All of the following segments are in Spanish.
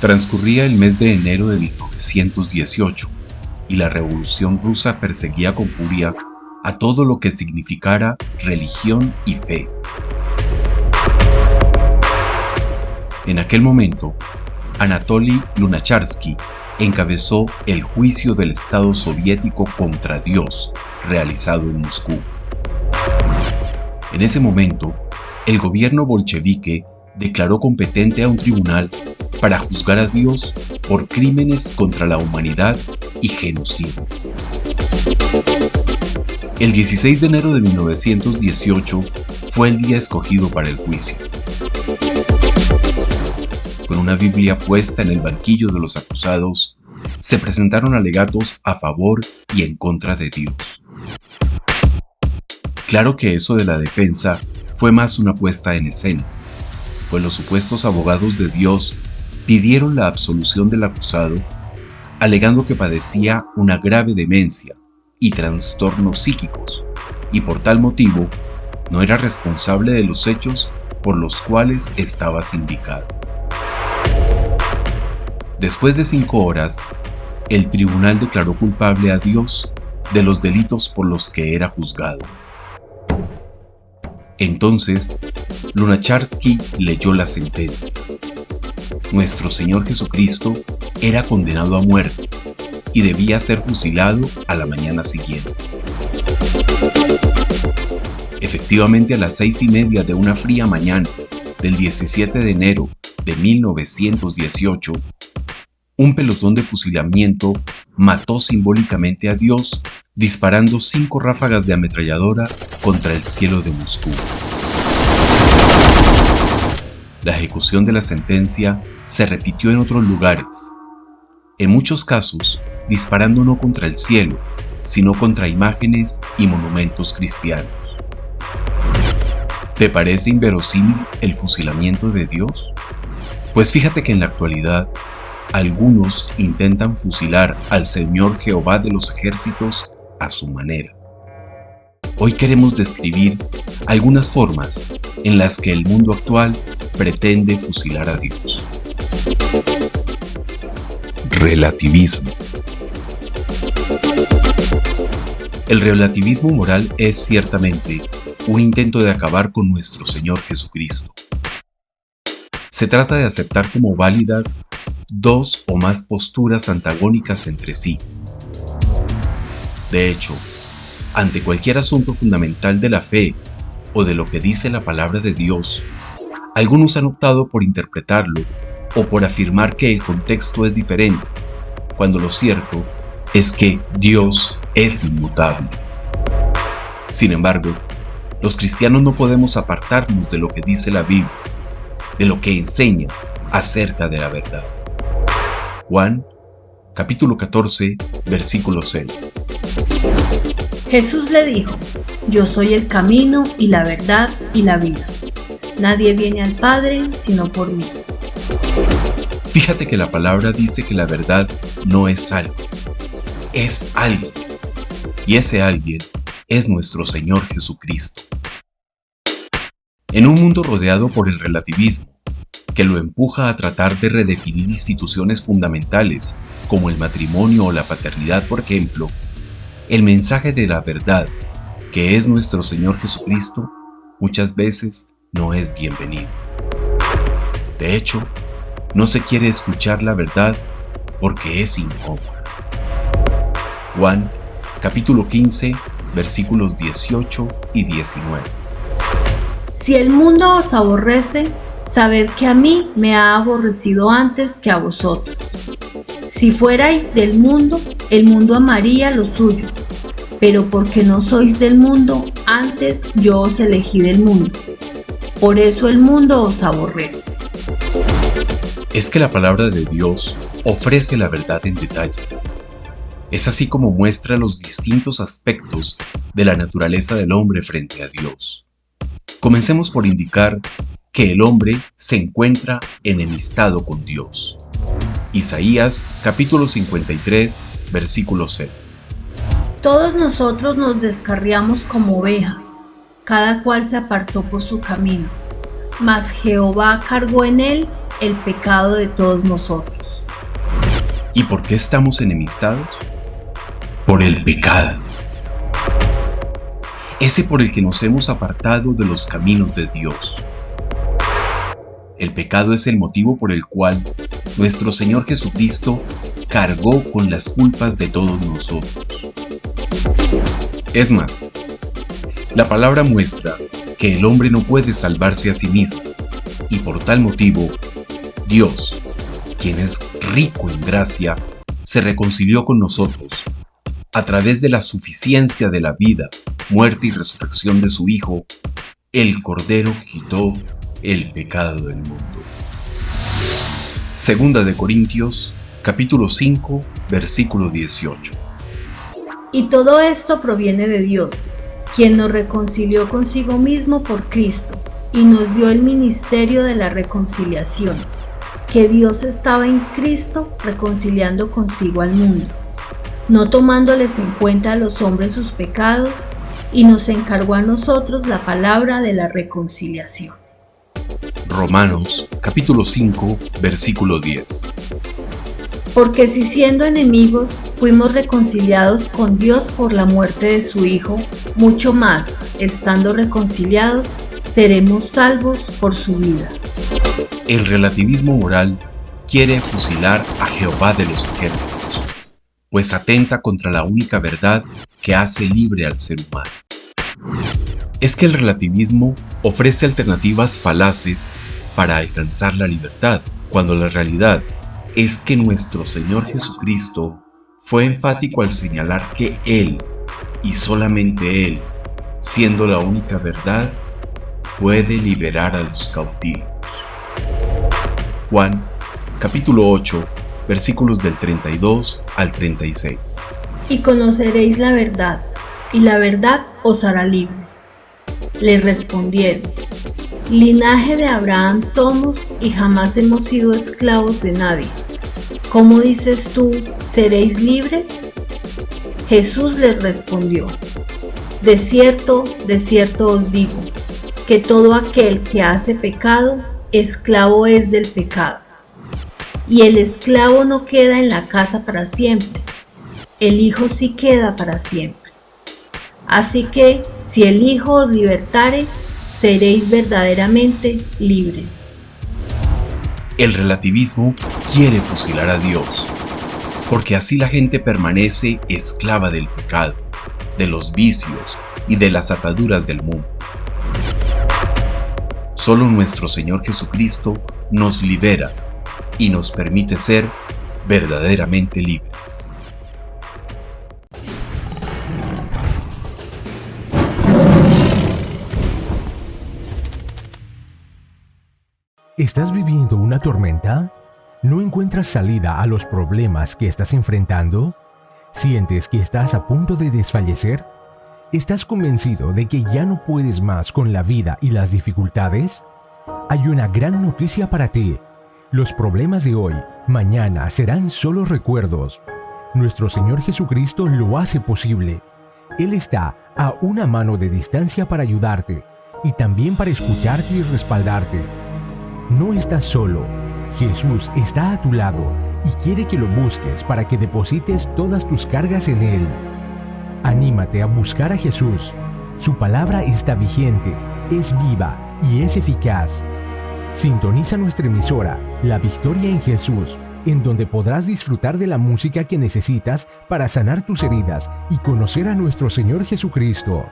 Transcurría el mes de enero de 1918 y la Revolución Rusa perseguía con furia a todo lo que significara religión y fe. En aquel momento, Anatoly Lunacharsky encabezó el juicio del Estado soviético contra Dios, realizado en Moscú. En ese momento, el gobierno bolchevique declaró competente a un tribunal para juzgar a Dios por crímenes contra la humanidad y genocidio. El 16 de enero de 1918 fue el día escogido para el juicio. Con una Biblia puesta en el banquillo de los acusados, se presentaron alegatos a favor y en contra de Dios. Claro que eso de la defensa fue más una puesta en escena, pues los supuestos abogados de Dios pidieron la absolución del acusado, alegando que padecía una grave demencia y trastornos psíquicos, y por tal motivo no era responsable de los hechos por los cuales estaba sindicado. Después de 5 horas, el tribunal declaró culpable a Dios de los delitos por los que era juzgado. Entonces, Lunacharsky leyó la sentencia. Nuestro Señor Jesucristo era condenado a muerte y debía ser fusilado a la mañana siguiente. Efectivamente, a las 6:30 de una fría mañana del 17 de enero de 1918, un pelotón de fusilamiento mató simbólicamente a Dios disparando 5 ráfagas de ametralladora contra el cielo de Moscú. La ejecución de la sentencia se repitió en otros lugares, en muchos casos disparando no contra el cielo, sino contra imágenes y monumentos cristianos. ¿Te parece inverosímil el fusilamiento de Dios? Pues fíjate que en la actualidad, algunos intentan fusilar al Señor Jehová de los ejércitos a su manera. Hoy queremos describir algunas formas en las que el mundo actual pretende fusilar a Dios. Relativismo. El relativismo moral es ciertamente un intento de acabar con nuestro Señor Jesucristo. Se trata de aceptar como válidas 2 o más posturas antagónicas entre sí. De hecho, ante cualquier asunto fundamental de la fe o de lo que dice la palabra de Dios, algunos han optado por interpretarlo o por afirmar que el contexto es diferente, cuando lo cierto es que Dios es inmutable. Sin embargo, los cristianos no podemos apartarnos de lo que dice la Biblia, de lo que enseña acerca de la verdad. Juan, capítulo 14, versículo 6. Jesús le dijo: Yo soy el camino y la verdad y la vida. Nadie viene al Padre sino por mí. Fíjate que la palabra dice que la verdad no es algo, es alguien. Y ese alguien es nuestro Señor Jesucristo. En un mundo rodeado por el relativismo, que lo empuja a tratar de redefinir instituciones fundamentales como el matrimonio o la paternidad, por ejemplo, el mensaje de la verdad, que es nuestro Señor Jesucristo, muchas veces no es bienvenido. De hecho, no se quiere escuchar la verdad porque es incómoda. Juan, capítulo 15, versículos 18 y 19. Si el mundo os aborrece, sabed que a mí me ha aborrecido antes que a vosotros. Si fuerais del mundo, el mundo amaría lo suyo, pero porque no sois del mundo, antes yo os elegí del mundo. Por eso el mundo os aborrece. Es que la palabra de Dios ofrece la verdad en detalle. Es así como muestra los distintos aspectos de la naturaleza del hombre frente a Dios. Comencemos por indicar que el hombre se encuentra enemistado con Dios. Isaías capítulo 53, versículo 6. Todos nosotros nos descarriamos como ovejas, cada cual se apartó por su camino, mas Jehová cargó en él el pecado de todos nosotros. ¿Y por qué estamos enemistados? Por el pecado. Ese por el que nos hemos apartado de los caminos de Dios. El pecado es el motivo por el cual nuestro Señor Jesucristo cargó con las culpas de todos nosotros. Es más, la palabra muestra que el hombre no puede salvarse a sí mismo, y por tal motivo, Dios, quien es rico en gracia, se reconcilió con nosotros a través de la suficiencia de la vida, muerte y resurrección de su Hijo, el Cordero que quitó el pecado del mundo. Segunda de Corintios, capítulo 5, versículo 18. Y todo esto proviene de Dios, quien nos reconcilió consigo mismo por Cristo y nos dio el ministerio de la reconciliación, que Dios estaba en Cristo reconciliando consigo al mundo, no tomándoles en cuenta a los hombres sus pecados, y nos encargó a nosotros la palabra de la reconciliación. Romanos, capítulo 5, versículo 10. Porque si siendo enemigos fuimos reconciliados con Dios por la muerte de su Hijo, mucho más, estando reconciliados, seremos salvos por su vida. El relativismo moral quiere fusilar a Jehová de los ejércitos, pues atenta contra la única verdad que hace libre al ser humano. Es que el relativismo ofrece alternativas falaces para alcanzar la libertad, cuando la realidad es que nuestro Señor Jesucristo fue enfático al señalar que Él, y solamente Él, siendo la única verdad, puede liberar a los cautivos. Juan, capítulo 8, versículos del 32 al 36. Y conoceréis la verdad, y la verdad os hará libres. Le respondieron: linaje de Abraham somos y jamás hemos sido esclavos de nadie. ¿Cómo dices tú, seréis libres? Jesús les respondió: de cierto os digo, que todo aquel que hace pecado, esclavo es del pecado. Y el esclavo no queda en la casa para siempre, el Hijo sí queda para siempre. Así que, si el Hijo os libertare, seréis verdaderamente libres. El relativismo quiere fusilar a Dios, porque así la gente permanece esclava del pecado, de los vicios y de las ataduras del mundo. Solo nuestro Señor Jesucristo nos libera y nos permite ser verdaderamente libres. ¿Estás viviendo una tormenta? ¿No encuentras salida a los problemas que estás enfrentando? ¿Sientes que estás a punto de desfallecer? ¿Estás convencido de que ya no puedes más con la vida y las dificultades? Hay una gran noticia para ti. Los problemas de hoy, mañana serán solo recuerdos. Nuestro Señor Jesucristo lo hace posible. Él está a una mano de distancia para ayudarte y también para escucharte y respaldarte. No estás solo. Jesús está a tu lado y quiere que lo busques para que deposites todas tus cargas en Él. Anímate a buscar a Jesús. Su palabra está vigente, es viva y es eficaz. Sintoniza nuestra emisora, La Victoria en Jesús, en donde podrás disfrutar de la música que necesitas para sanar tus heridas y conocer a nuestro Señor Jesucristo.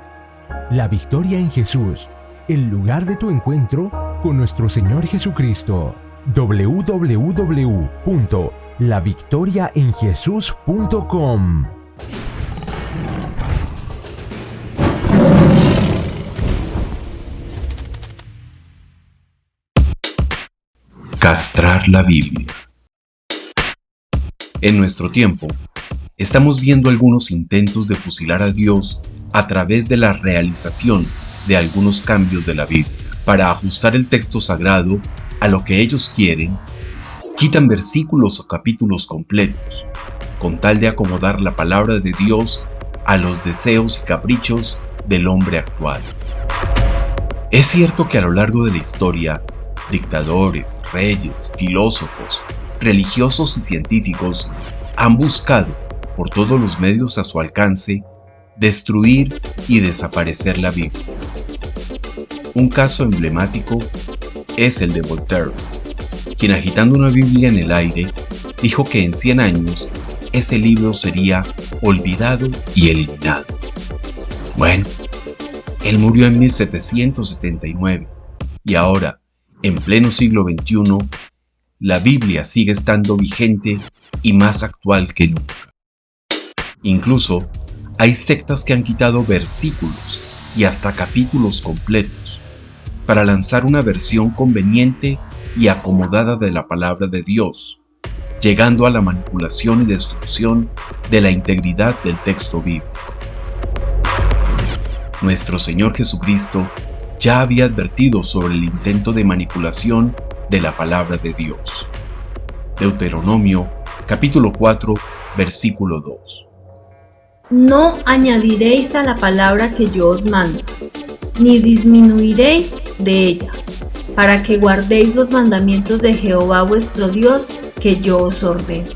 La Victoria en Jesús, el lugar de tu encuentro con nuestro Señor Jesucristo. www.lavictoriaenjesus.com. Castrar la Biblia. En nuestro tiempo, estamos viendo algunos intentos de fusilar a Dios a través de la realización de algunos cambios de la Biblia. Para ajustar el texto sagrado a lo que ellos quieren, quitan versículos o capítulos completos, con tal de acomodar la palabra de Dios a los deseos y caprichos del hombre actual. Es cierto que a lo largo de la historia Dictadores, reyes, filósofos, religiosos y científicos han buscado, por todos los medios a su alcance, destruir y desaparecer la Biblia. Un caso emblemático es el de Voltaire, quien agitando una Biblia en el aire, dijo que en 100 años ese libro sería olvidado y eliminado. Bueno, él murió en 1779 y ahora, en pleno siglo XXI, la Biblia sigue estando vigente y más actual que nunca. Incluso, hay sectas que han quitado versículos y hasta capítulos completos para lanzar una versión conveniente y acomodada de la palabra de Dios, llegando a la manipulación y destrucción de la integridad del texto bíblico. Nuestro Señor Jesucristo ya había advertido sobre el intento de manipulación de la palabra de Dios. Deuteronomio, capítulo 4, versículo 2. No añadiréis a la palabra que yo os mando, ni disminuiréis de ella, para que guardéis los mandamientos de Jehová vuestro Dios, que yo os ordeno.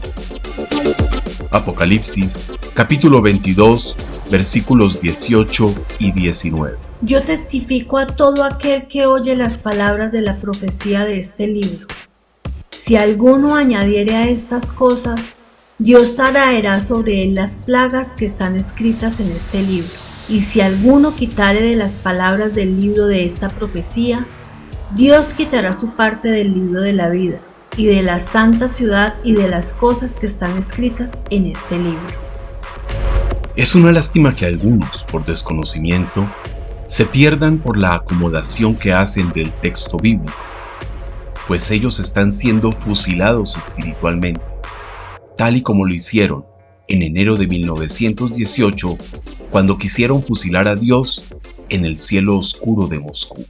Apocalipsis, capítulo 22, versículos 18 y 19. Yo testifico a todo aquel que oye las palabras de la profecía de este libro. Si alguno añadiere a estas cosas, Dios traerá sobre él las plagas que están escritas en este libro. Y si alguno quitare de las palabras del libro de esta profecía, Dios quitará su parte del libro de la vida, y de la santa ciudad y de las cosas que están escritas en este libro. Es una lástima que algunos, por desconocimiento, se pierdan por la acomodación que hacen del texto bíblico, pues ellos están siendo fusilados espiritualmente, tal y como lo hicieron en enero de 1918, cuando quisieron fusilar a Dios en el cielo oscuro de Moscú.